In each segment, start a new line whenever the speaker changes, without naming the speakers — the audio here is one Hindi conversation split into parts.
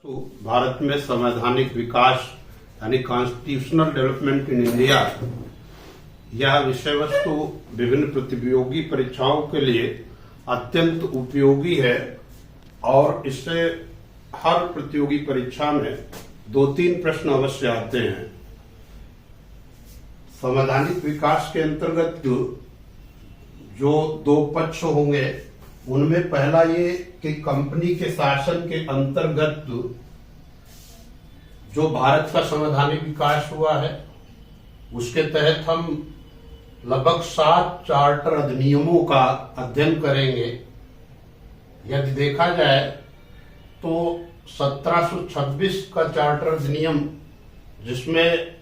तो भारत में संवैधानिक विकास यानी कॉन्स्टिट्यूशनल डेवलपमेंट इन इंडिया, यह विषय वस्तु विभिन्न प्रतियोगी परीक्षाओं के लिए अत्यंत उपयोगी है और इससे हर प्रतियोगी परीक्षा में 2-3 प्रश्न अवश्य आते हैं। संवैधानिक विकास के अंतर्गत जो 2 पक्ष होंगे उनमें पहला ये कि कंपनी के शासन के अंतर्गत जो भारत का संवैधानिक विकास हुआ है उसके तहत हम लगभग 7 चार्टर अधिनियमों का अध्ययन करेंगे। यदि देखा जाए तो 1726 का चार्टर अधिनियम, जिसमें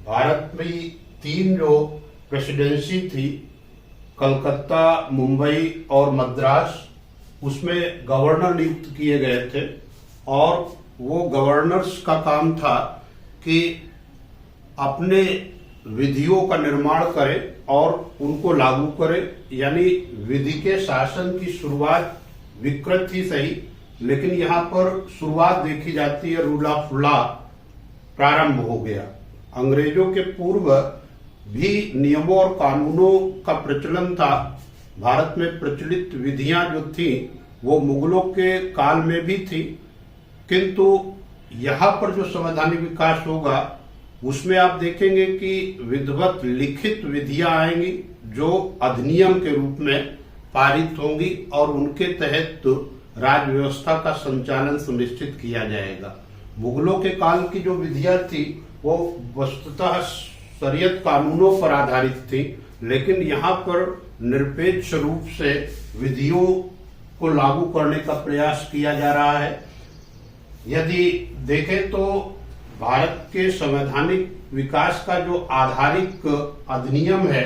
भारत में 3 जो प्रेसिडेंसी थी, कलकत्ता, मुंबई और मद्रास, उसमें गवर्नर नियुक्त किए गए थे और वो गवर्नर्स का काम था कि अपने विधियों का निर्माण करे और उनको लागू करे। यानी विधि के शासन की शुरुआत विकृत ही सही, लेकिन यहाँ पर शुरुआत देखी जाती है, रूल ऑफ लॉ प्रारंभ हो गया। अंग्रेजों के पूर्व भी नियमों और कानूनों का प्रचलन था। भारत में प्रचलित विधियां जो थी वो मुगलों के काल में भी थी, किंतु यहाँ पर जो संवैधानिक विकास होगा उसमें आप देखेंगे कि विधिवत लिखित विधियां आएंगी जो अधिनियम के रूप में पारित होंगी और उनके तहत राज्य व्यवस्था का संचालन सुनिश्चित किया जाएगा। मुगलों के काल की जो विधियां थी वो वस्तुतः शरीयत कानूनों पर आधारित थी, लेकिन यहाँ पर निरपेक्ष रूप से विधियों को लागू करने का प्रयास किया जा रहा है। यदि देखें तो भारत के संवैधानिक विकास का जो आधारिक अधिनियम है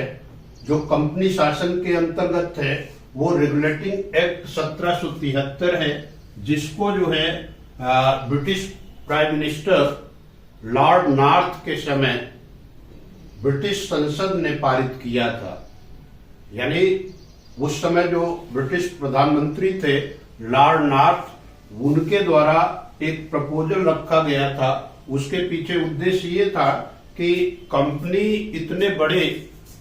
जो कंपनी शासन के अंतर्गत है वो रेगुलेटिंग एक्ट 1773 है, जिसको जो है British prime minister Lord north के समय ब्रिटिश संसद ने पारित किया था। यानी उस समय जो ब्रिटिश प्रधानमंत्री थे लॉर्ड नॉर्थ, उनके द्वारा एक प्रपोजल रखा गया था। उसके पीछे उद्देश्य ये था कि कंपनी इतने बड़े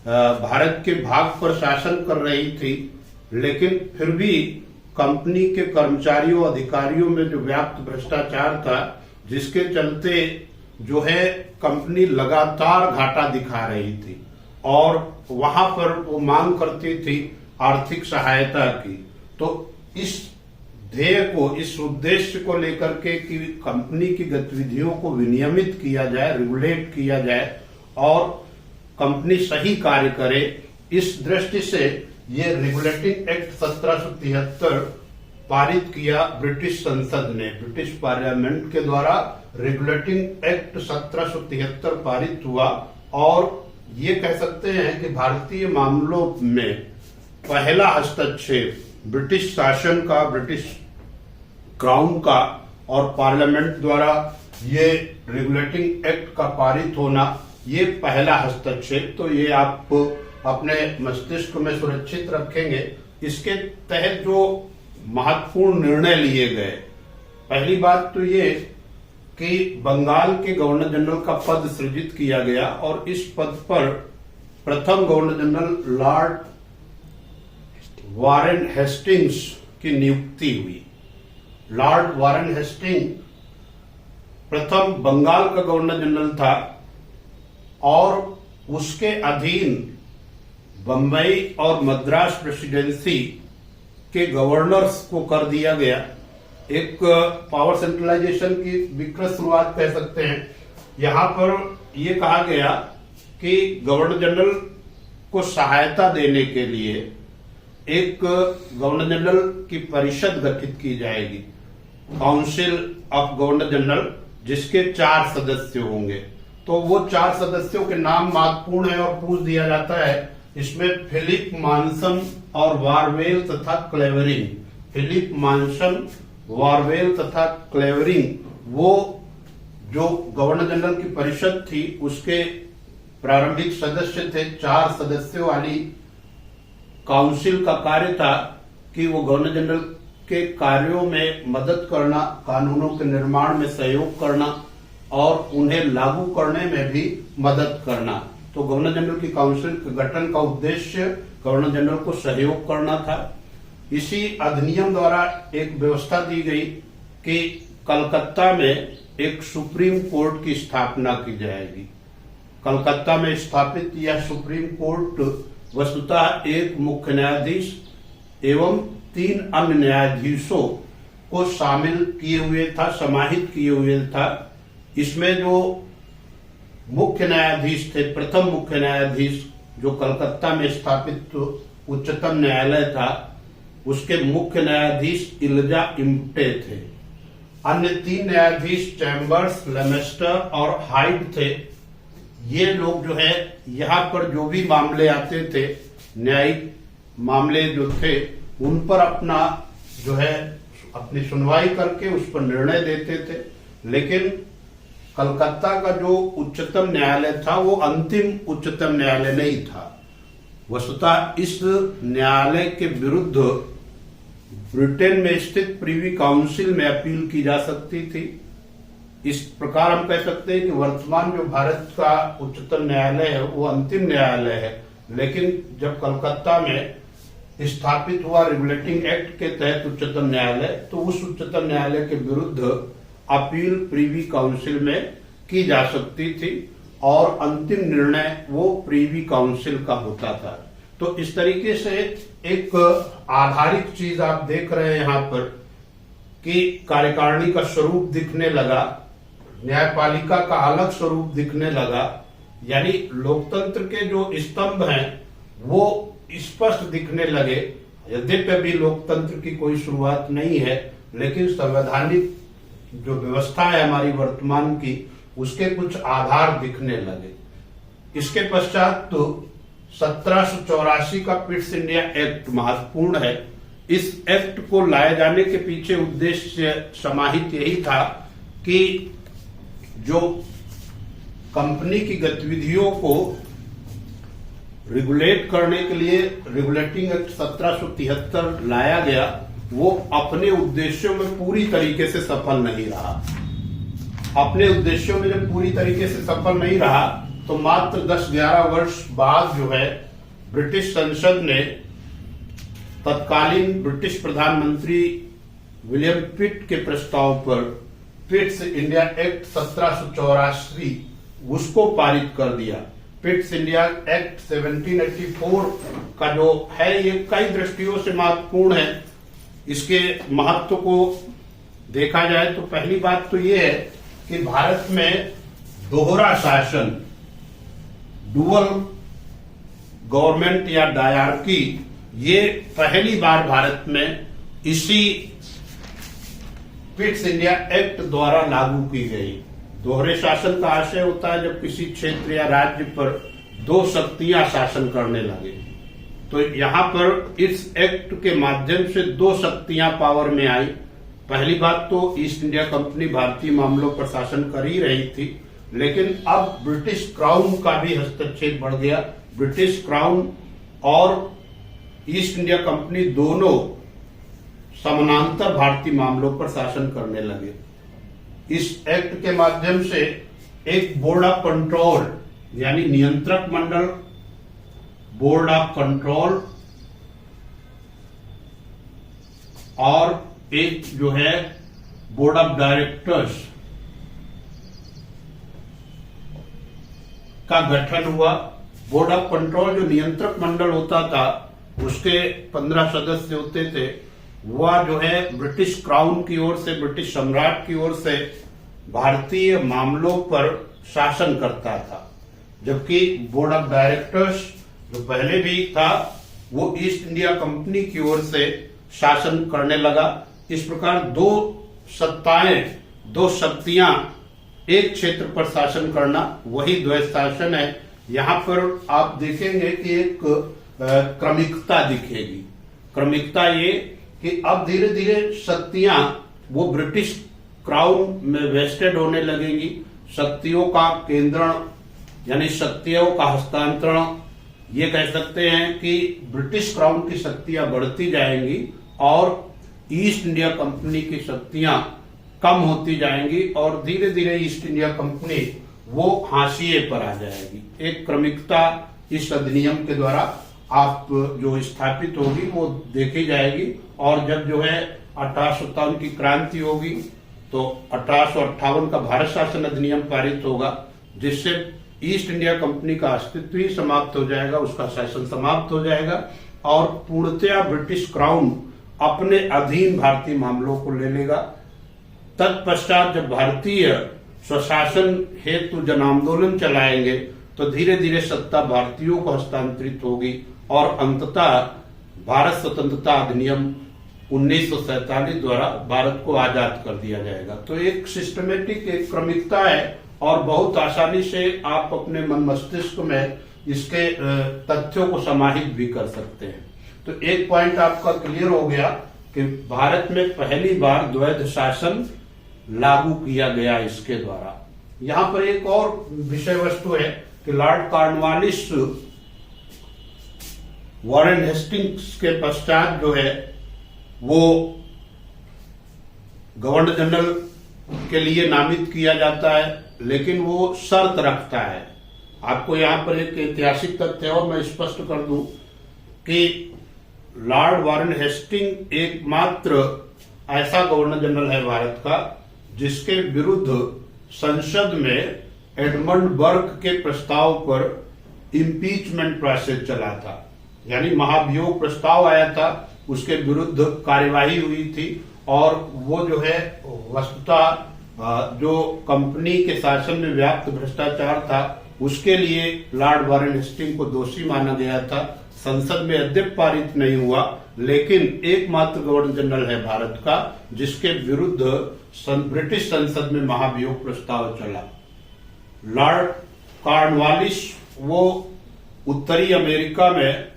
भारत के भाग पर शासन कर रही थी, लेकिन फिर भी कंपनी के कर्मचारियों अधिकारियों में जो व्याप्त भ्रष्टाचार था, जिसके चलते जो है कंपनी लगातार घाटा दिखा रही थी और वहां पर वो मांग करती थी आर्थिक सहायता की। तो इस ध्येय को, इस उद्देश्य को लेकर के कि कंपनी की गतिविधियों को विनियमित किया जाए, रेगुलेट किया जाए और कंपनी सही कार्य करे, इस दृष्टि से ये रेगुलेटिंग एक्ट 1773 पारित किया ब्रिटिश संसद ने। ब्रिटिश पार्लियामेंट के द्वारा रेगुलेटिंग एक्ट 1773 पारित हुआ और ये कह सकते हैं कि भारतीय मामलों में पहला हस्तक्षेप ब्रिटिश शासन का, ब्रिटिश क्राउन का और पार्लियामेंट द्वारा ये रेगुलेटिंग एक्ट का पारित होना, ये पहला हस्तक्षेप। तो ये आप अपने मस्तिष्क में सुरक्षित रखेंगे। इसके तहत जो महत्वपूर्ण निर्णय लिए गए, पहली बात तो ये कि बंगाल के गवर्नर जनरल का पद सृजित किया गया और इस पद पर प्रथम governor general Lord Warren Hastings की नियुक्ति हुई। लॉर्ड वारेन हेस्टिंग प्रथम बंगाल का गवर्नर जनरल था और उसके अधीन बंबई और मद्रास प्रेसिडेंसी के गवर्नर्स को कर दिया गया। एक पावर सेंट्रलाइजेशन की विकृत शुरुआत कह सकते हैं। यहां पर यह कहा गया कि गवर्नर जनरल को सहायता देने के लिए एक गवर्नर जनरल की परिषद गठित की जाएगी, काउंसिल ऑफ गवर्नर जनरल, जिसके 4 सदस्य होंगे। तो वो 4 सदस्यों के नाम महत्वपूर्ण है और पूछ दिया जाता है। इसमें फिलिप मानसन और वारवेल तथा क्लेवरिंग। फिलिप मानसन, वारवेल तथा क्लेवरिंग वो जो गवर्नर जनरल की परिषद थी उसके प्रारंभिक सदस्य थे। 4 सदस्यों वाली काउंसिल का कार्य था कि वो गवर्नर जनरल के कार्यों में मदद करना, कानूनों के निर्माण में सहयोग करना और उन्हें लागू करने में भी मदद करना। तो गवर्नर जनरल की काउंसिल के गठन का उद्देश्य गवर्नर जनरल को सहयोग करना था। इसी अधिनियम द्वारा एक व्यवस्था दी गई कि कलकत्ता में एक सुप्रीम कोर्ट की स्थापना की जाएगी। कलकत्ता में स्थापित यह सुप्रीम कोर्ट वस्तुतः एक मुख्य न्यायाधीश एवं 3 अन्य न्यायाधीशों को शामिल किए हुए था, समाहित किए हुए था। इसमें जो मुख्य न्यायाधीश थे, प्रथम मुख्य न्यायाधीश जो कलकत्ता में स्थापित उच्चतम न्यायालय था, उसके मुख्य न्यायाधीश इल्जा इम्टे थे। अन्य 3 न्यायाधीश चैम्बर्स, लेमेस्टर और हाइड थे। ये लोग जो है यहाँ पर जो भी मामले आते थे, न्यायिक मामले जो थे, उन पर अपना जो है अपनी सुनवाई करके उस पर निर्णय देते थे। लेकिन कलकत्ता का जो उच्चतम न्यायालय था वो अंतिम उच्चतम न्यायालय नहीं था। वस्तुतः इस न्यायालय के विरुद्ध ब्रिटेन में स्थित प्रीवी काउंसिल में अपील की जा सकती थी। इस प्रकार हम कह सकते हैं कि वर्तमान जो भारत का उच्चतम न्यायालय है वो अंतिम न्यायालय है। लेकिन जब कलकत्ता में स्थापित हुआ रेगुलेटिंग एक्ट के तहत उच्चतम न्यायालय, तो उस उच्चतम न्यायालय के विरुद्ध अपील प्रीवी काउंसिल में की जा सकती थी और अंतिम निर्णय वो प्रीवी काउंसिल का होता था। तो इस तरीके से एक आधारित चीज आप देख रहे हैं यहाँ पर कि कार्यकारिणी का स्वरूप दिखने लगा, न्यायपालिका का अलग स्वरूप दिखने लगा। यानी लोकतंत्र के जो स्तंभ हैं वो स्पष्ट दिखने लगे। यद्यपि अभी लोकतंत्र की कोई शुरुआत नहीं है, लेकिन संवैधानिक जो व्यवस्था है हमारी वर्तमान की, उसके कुछ आधार दिखने लगे। इसके पश्चात तो 1784 का पिट्स इंडिया एक्ट महत्वपूर्ण है। इस एक्ट को लाए जाने के पीछे उद्देश्य समाहित यही था कि जो कंपनी की गतिविधियों को रेगुलेट करने के लिए रेगुलेटिंग एक्ट 1773 लाया गया, वो अपने उद्देश्यों में पूरी तरीके से सफल नहीं रहा। अपने उद्देश्यों में जब पूरी तरीके से सफल नहीं रहा तो मात्र 10-11 वर्ष बाद जो है ब्रिटिश संसद ने तत्कालीन ब्रिटिश प्रधानमंत्री विलियम पिट के प्रस्ताव पर पिट्स इंडिया एक्ट 1784 उसको पारित कर दिया। पिट्स इंडिया एक्ट 1784 का जो है ये कई दृष्टियों से महत्वपूर्ण है। इसके महत्व को देखा जाए तो पहली बात तो ये है कि भारत में दोहरा शासन, डुअल गवर्नमेंट या डायरकी, ये पहली बार भारत में इसी पिट्स इंडिया एक्ट द्वारा लागू की गई। दोहरे शासन का आशय होता है जब किसी क्षेत्र या राज्य पर 2 शक्तियां शासन करने लगे। तो यहाँ पर इस एक्ट के माध्यम से 2 शक्तियां पावर में आई। पहली बात तो ईस्ट इंडिया कंपनी भारतीय मामलों पर शासन कर ही रही थी, लेकिन अब ब्रिटिश क्राउन का भी हस्तक्षेप बढ़ गया। ब्रिटिश क्राउन और ईस्ट इंडिया कंपनी दोनों समानांतर भारतीय मामलों पर शासन करने लगे। इस एक्ट के माध्यम से एक बोर्ड ऑफ कंट्रोल यानी नियंत्रक मंडल, बोर्ड ऑफ कंट्रोल और एक जो है बोर्ड ऑफ डायरेक्टर्स का गठन हुआ। बोर्ड ऑफ कंट्रोल जो नियंत्रक मंडल होता था उसके 15 सदस्य होते थे। वह जो है ब्रिटिश क्राउन की ओर से, ब्रिटिश सम्राट की ओर से भारतीय मामलों पर शासन करता था, जबकि बोर्ड ऑफ डायरेक्टर्स जो पहले भी था वो ईस्ट इंडिया कंपनी की ओर से शासन करने लगा। इस प्रकार 2 सत्ताएं, 2 शक्तियां एक क्षेत्र पर शासन करना, वही द्वैत शासन है। यहाँ पर आप देखेंगे कि एक क्रमिकता दिखेगी। क्रमिकता ये कि अब धीरे धीरे शक्तियां वो ब्रिटिश क्राउन में वेस्टेड होने लगेंगी। शक्तियों का केंद्रण यानी शक्तियों का हस्तांतरण, ये कह सकते हैं कि ब्रिटिश क्राउन की शक्तियां बढ़ती जाएंगी और ईस्ट इंडिया कंपनी की शक्तियां कम होती जाएंगी और धीरे धीरे ईस्ट इंडिया कंपनी वो हाशिए पर आ जाएगी। एक क्रमिकता इस अधिनियम के द्वारा आप जो स्थापित होगी वो देखी जाएगी। और जब जो है 1857 की क्रांति होगी तो 1858 का भारत शासन अधिनियम पारित होगा, जिससे ईस्ट इंडिया कंपनी का अस्तित्व ही समाप्त हो जाएगा, उसका शासन समाप्त हो जाएगा और पूर्णतया ब्रिटिश क्राउन अपने अधीन भारतीय मामलों को ले लेगा। तत्पश्चात जब भारतीय स्वशासन हेतु जन आंदोलन चलाएंगे तो धीरे धीरे सत्ता भारतीयों को हस्तांतरित होगी और अंततः भारत स्वतंत्रता अधिनियम 1947 द्वारा भारत को आजाद कर दिया जाएगा। तो एक सिस्टमेटिक एक क्रमिकता है और बहुत आसानी से आप अपने मन मस्तिष्क में इसके तथ्यों को समाहित भी कर सकते हैं। तो एक पॉइंट आपका क्लियर हो गया कि भारत में पहली बार द्वैध शासन लागू किया गया इसके द्वारा। यहां पर एक और विषय वस्तु है कि लॉर्ड कॉर्नवालिस वॉरेन हेस्टिंग्स के पश्चात जो है वो गवर्नर जनरल के लिए नामित किया जाता है, लेकिन वो शर्त रखता है। आपको यहां पर एक ऐतिहासिक तथ्य और मैं स्पष्ट कर दूं कि लॉर्ड वॉरेन हेस्टिंग एकमात्र ऐसा गवर्नर जनरल है भारत का जिसके विरुद्ध संसद में एडमंड बर्क के प्रस्ताव पर इम्पीचमेंट प्रोसेस चला था, यानी महाभियोग प्रस्ताव आया था, उसके विरुद्ध कार्यवाही हुई थी और वो जो है वस्तुतः जो कंपनी के शासन में व्याप्त भ्रष्टाचार था उसके लिए लॉर्ड वॉरेन हेस्टिंग को दोषी माना गया था। संसद में अद्यप पारित नहीं हुआ, लेकिन एकमात्र गवर्नर जनरल है भारत का जिसके विरुद्ध ब्रिटिश संसद में महाभियोग प्रस्ताव चला। लॉर्ड कॉर्नवालिस वो उत्तरी अमेरिका में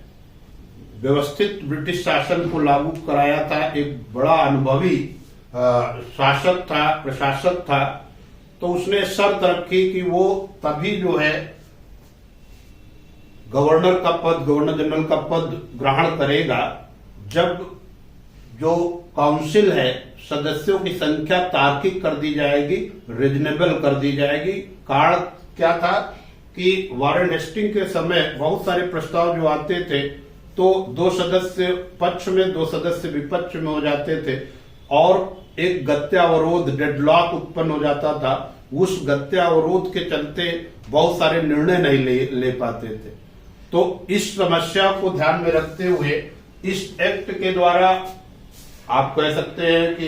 व्यवस्थित ब्रिटिश शासन को लागू कराया था, एक बड़ा अनुभवी शासक था, प्रशासक था। तो उसने शर्त रखी कि वो तभी जो है गवर्नर का पद, गवर्नर जनरल का पद ग्रहण करेगा जब जो काउंसिल है सदस्यों की संख्या तार्किक कर दी जाएगी, रिजनेबल कर दी जाएगी। कारण क्या था कि वॉरेन हेस्टिंग के समय बहुत सारे प्रस्ताव जो आते थे तो 2 सदस्य पक्ष में 2 सदस्य विपक्ष में हो जाते थे और एक गत्यावरोध डेडलॉक उत्पन्न हो जाता था। उस गत्यावरोध के चलते बहुत सारे निर्णय नहीं ले पाते थे। तो इस समस्या को ध्यान में रखते हुए इस एक्ट के द्वारा आप कह सकते हैं कि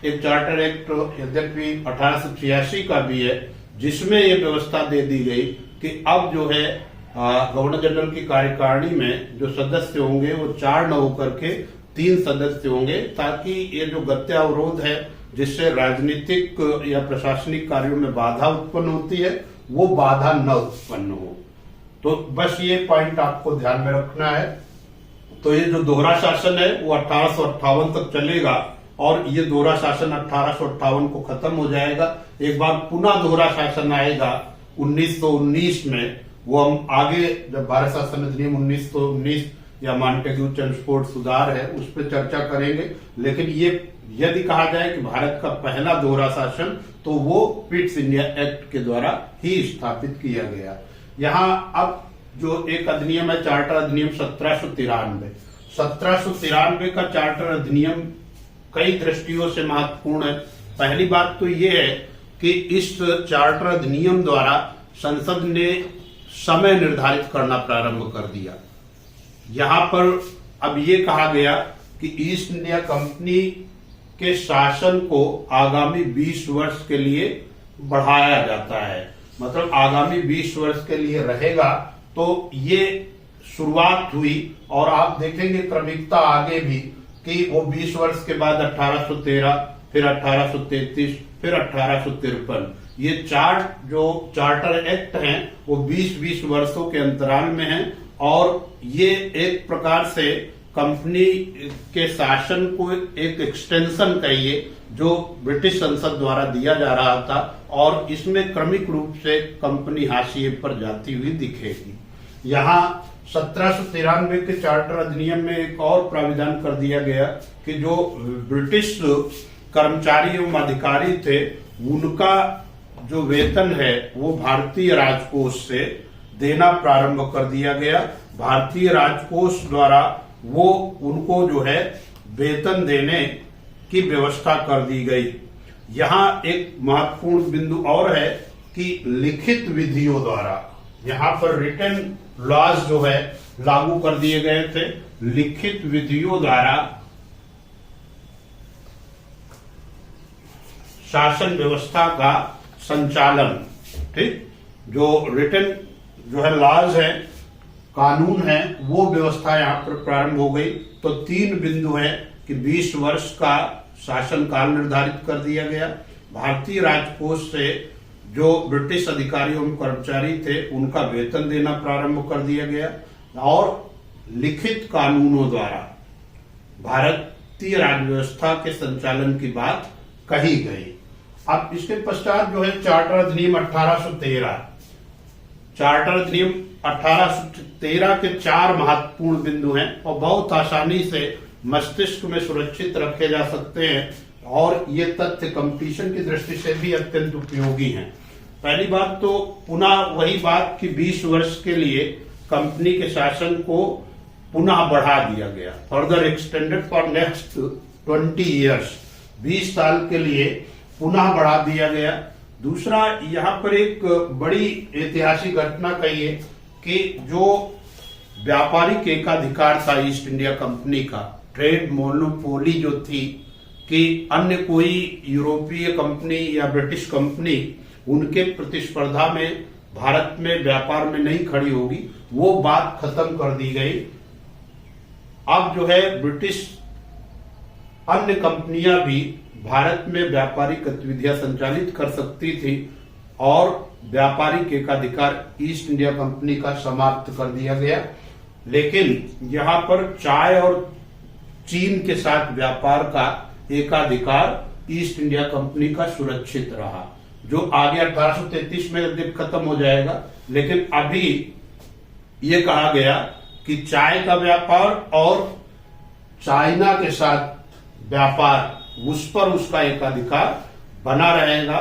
एक चार्टर एक्ट यद्यपि 1886 का भी है जिसमें ये व्यवस्था दे दी गई कि अब जो है गवर्नर जनरल की कार्यकारिणी में जो सदस्य होंगे वो 4 न होकर के 3 सदस्य होंगे, ताकि ये जो गत्यावरोध है जिससे राजनीतिक या प्रशासनिक कार्यों में बाधा उत्पन्न होती है वो बाधा न उत्पन्न हो। तो बस ये पॉइंट आपको ध्यान में रखना है। तो ये जो दोहरा शासन है वो 1858 तक चलेगा और ये दोहरा शासन 1858 को खत्म हो जाएगा। एक बार पुनः दोहरा शासन आएगा 1919 में, वो हम आगे जब भारत शासन अधिनियम 1919 या मॉन्टेग्यू चेम्सफोर्ड सुधार है उस पर चर्चा करेंगे। लेकिन ये यदि कहा जाए कि भारत का पहला दोहरा शासन तो वो पिट्स इंडिया एक्ट के द्वारा ही स्थापित किया गया। यहाँ अब जो एक अधिनियम है चार्टर अधिनियम 1793 का चार्टर अधिनियम कई दृष्टियों से महत्वपूर्ण है। पहली बात तो ये है कि इस चार्टर अधिनियम द्वारा संसद ने समय निर्धारित करना प्रारंभ कर दिया। यहां पर अब ये कहा गया कि ईस्ट इंडिया कंपनी के शासन को आगामी 20 वर्ष के लिए बढ़ाया जाता है, मतलब आगामी 20 वर्ष के लिए रहेगा। तो ये शुरुआत हुई और आप देखेंगे क्रमिकता आगे भी कि वो 20 वर्ष के बाद 1813, फिर 1833, फिर 1853, ये 4 जो चार्टर एक्ट हैं वो 20-20 वर्षों के अंतराल में हैं और ये एक प्रकार से कंपनी के शासन को एक एक्सटेंशन कहिए जो ब्रिटिश संसद द्वारा दिया जा रहा था और इसमें क्रमिक रूप से कंपनी हाशिए पर जाती हुई दिखेगी। यहाँ 1793 के चार्टर अधिनियम में एक और प्राविधान कर दिया गया कि जो ब्रिटिश कर्मचारी एवं अधिकारी थे उनका जो वेतन है वो भारतीय राजकोष से देना प्रारंभ कर दिया गया। भारतीय राजकोष द्वारा वो उनको जो है वेतन देने की व्यवस्था कर दी गई। यहाँ एक महत्वपूर्ण बिंदु और है कि लिखित विधियों द्वारा यहाँ पर रिटन लॉज जो है लागू कर दिए गए थे। लिखित विधियों द्वारा शासन व्यवस्था का संचालन, ठीक, जो रिटन जो है लॉज है, कानून है, वो व्यवस्था यहाँ पर प्रारंभ हो गई। तो 3 बिंदु है कि 20 वर्ष का शासन काल निर्धारित कर दिया गया। भारतीय राजकोष से जो ब्रिटिश अधिकारी एवं कर्मचारी थे उनका वेतन देना प्रारंभ कर दिया गया और लिखित कानूनों द्वारा भारतीय राज्य व्यवस्था के संचालन की बात कही गई। अब इसके पश्चात जो है चार्टर अधिनियम 1813। चार्टर अधिनियम 1813 के 4 महत्वपूर्ण बिंदु हैं और बहुत आसानी से मस्तिष्क में सुरक्षित रखे जा सकते हैं और ये तथ्य कंपटीशन की दृष्टि से भी अत्यंत उपयोगी हैं। पहली बात तो पुनः वही बात कि 20 वर्ष के लिए कंपनी के शासन को पुनः बढ़ा दिया गया, further extended for next 20 years, 20 साल के लिए पुनः बढ़ा दिया गया। दूसरा, यहाँ पर एक बड़ी ऐतिहासिक घटना कही है कि जो व्यापारिक एकाधिकार था ईस्ट इंडिया कंपनी का, ट्रेड मोनोपोली जो थी कि अन्य कोई यूरोपीय कंपनी या ब्रिटिश कंपनी उनके प्रतिस्पर्धा में भारत में व्यापार में नहीं खड़ी होगी, वो बात खत्म कर दी गई। अब जो है ब्रिटिश अन्य कंपनियां भी भारत में व्यापारिक गतिविधियां संचालित कर सकती थी और व्यापारिक एकाधिकार ईस्ट इंडिया कंपनी का समाप्त कर दिया गया। लेकिन यहाँ पर चाय और चीन के साथ व्यापार का एकाधिकार ईस्ट इंडिया कंपनी का सुरक्षित रहा, जो आगे 1833 में जब खत्म हो जाएगा। लेकिन अभी ये कहा गया कि चाय का व्यापार और चाइना के साथ व्यापार, उस पर उसका एकाधिकार बना रहेगा।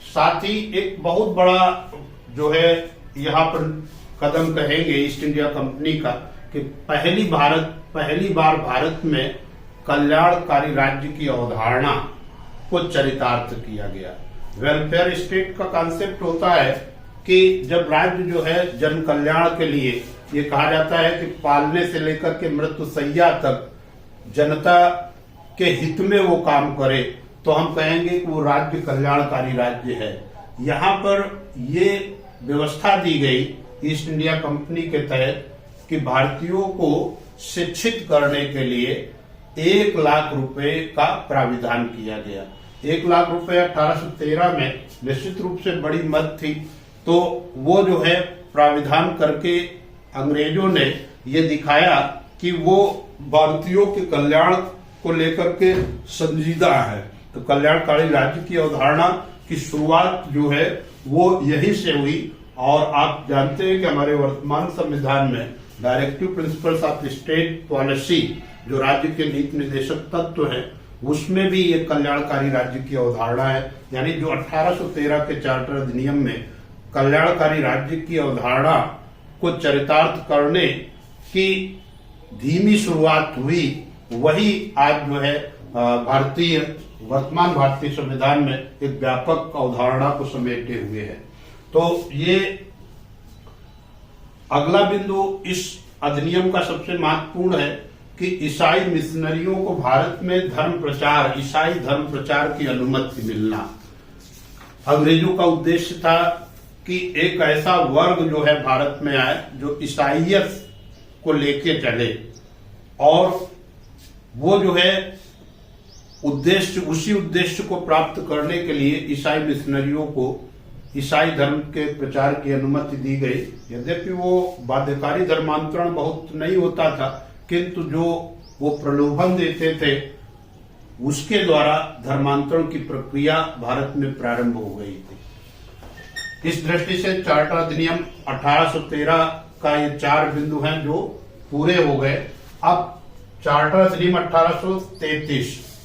साथ ही एक बहुत बड़ा जो है यहाँ पर कदम कहेंगे ईस्ट इंडिया कंपनी का कि पहली बार भारत में कल्याणकारी राज्य की अवधारणा को चरितार्थ किया गया। वेलफेयर स्टेट का कॉन्सेप्ट होता है कि जब राज्य जो है जन कल्याण के लिए, ये कहा जाता है कि पालने से लेकर के मृत्युशैया तक जनता के हित में वो काम करे, तो हम कहेंगे कि वो राज्य कल्याणकारी राज्य है। यहाँ पर ये व्यवस्था दी गई ईस्ट इंडिया कंपनी के तहत कि भारतीयों को शिक्षित करने के लिए 1 लाख रुपए का प्राविधान किया गया। 1 लाख रुपए 1813 में निश्चित रूप से बड़ी मद थी, तो वो जो है प्राविधान करके अंग्रेजों ने ये दिखाया कि वो भारतीयों के कल्याण को लेकर के संजीदा है। तो कल्याणकारी राज्य की अवधारणा की शुरुआत जो है वो यही से हुई। और आप जानते हैं कि हमारे वर्तमान संविधान में directive principles of state policy, जो राज्य के नीति निर्देशक तत्व है, उसमें भी ये कल्याणकारी राज्य की अवधारणा है। यानी जो 1813 के चार्टर अधिनियम में कल्याणकारी राज्य की अवधारणा को चरितार्थ करने की धीमी शुरुआत हुई, वही आज जो है वर्तमान भारतीय संविधान में एक व्यापक अवधारणा को समेटे हुए है। तो ये अगला बिंदु इस अधिनियम का सबसे महत्वपूर्ण है कि ईसाई मिशनरियों को भारत में ईसाई धर्म प्रचार की अनुमति मिलना। अंग्रेजों का उद्देश्य था कि एक ऐसा वर्ग जो है भारत में आए जो ईसाइयत को लेके चले, और वो जो है उसी उद्देश्य को प्राप्त करने के लिए ईसाई मिशनरियों को ईसाई धर्म के प्रचार की अनुमति दी गई। यद्यपि वो बाध्यकारी धर्मांतरण बहुत नहीं होता था, किंतु जो वो प्रलोभन देते थे उसके द्वारा धर्मांतरण की प्रक्रिया भारत में प्रारंभ हो गई थी। इस दृष्टि से चार्टर अधिनियम 1813 का ये 4 बिंदु हैं जो पूरे हो गए। अब चार्टर अधिनियम 1833